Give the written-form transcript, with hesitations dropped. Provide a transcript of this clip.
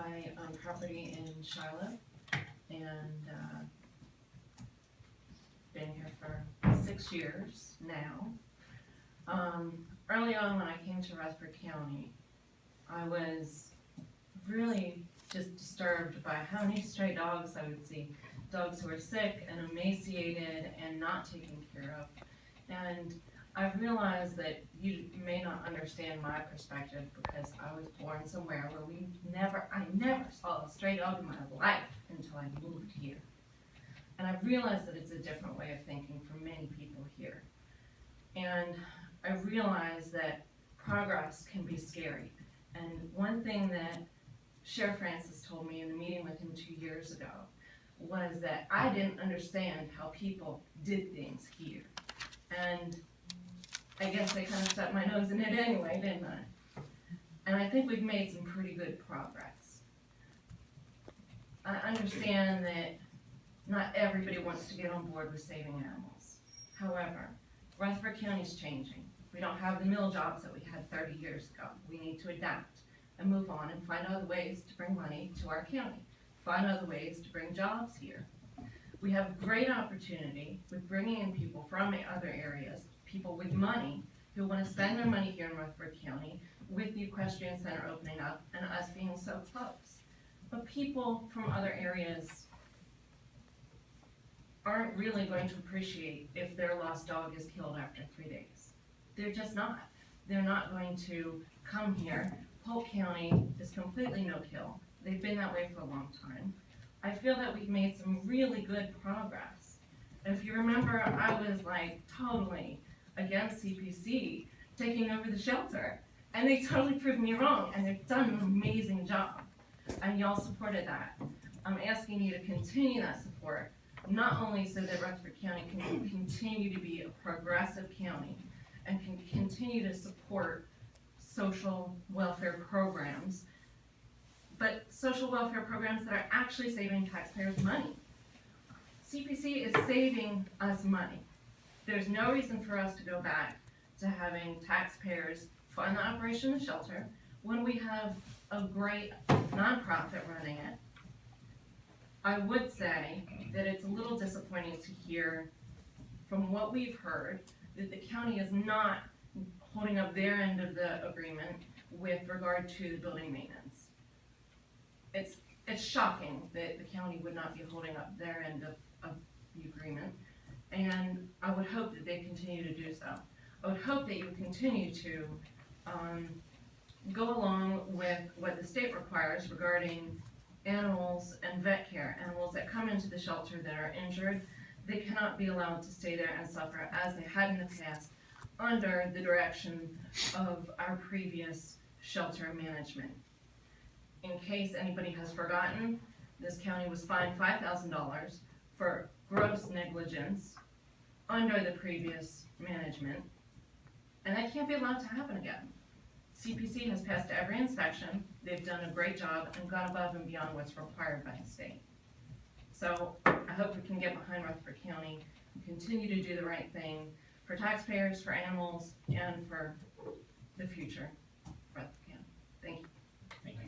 I own property in Shiloh and been here for 6 years now. Early on when I came to Rutherford County, I was really just disturbed by how many stray dogs I would see. Dogs who were sick and emaciated and not taken care of. And I realized that you may not understand my perspective because I was born somewhere where I never saw a stray dog in my life until I moved here. And I realized that it's a different way of thinking for many people here. And I realized that progress can be scary. And one thing that Sheriff Francis told me in a meeting with him 2 years ago was that I didn't understand how people did things here. And I guess I kind of stuck my nose in it anyway, didn't I? And I think we've made some pretty good progress. I understand that not everybody wants to get on board with saving animals. However, Rutherford County's changing. We don't have the mill jobs that we had 30 years ago. We need to adapt and move on and find other ways to bring money to our county, find other ways to bring jobs here. We have great opportunity with bringing in people from other areas, people with money who want to spend their money here in Rutherford County with the Equestrian Center opening up and us being so close. But people from other areas aren't really going to appreciate if their lost dog is killed after 3 days. They're just not. They're not going to come here. Polk County is completely no-kill. They've been that way for a long time. I feel that we've made some really good progress. If you remember, I was like totally against CPC taking over the shelter, and they totally proved me wrong, and they've done an amazing job, and y'all supported that. I'm asking you to continue that support, not only so that Rutherford County can continue to be a progressive county and can continue to support social welfare programs, but social welfare programs that are actually saving taxpayers money. CPC is saving us money. There's no reason for us to go back to having taxpayers fund the operation of the shelter when we have a great nonprofit running it. I would say that it's a little disappointing to hear from what we've heard that the county is not holding up their end of the agreement with regard to the building maintenance. It's shocking that the county would not be holding up their end of the agreement, and I would hope that they continue to do so. I would hope that you would continue to go along with what the state requires regarding animals and vet care. Animals that come into the shelter that are injured, they cannot be allowed to stay there and suffer as they had in the past under the direction of our previous shelter management. In case anybody has forgotten, this county was fined $5,000 for gross negligence under the previous management, and that can't be allowed to happen again. CPC has passed every inspection. They've done a great job and gone above and beyond what's required by the state. So I hope we can get behind Rutherford County and continue to do the right thing for taxpayers, for animals, and for the future.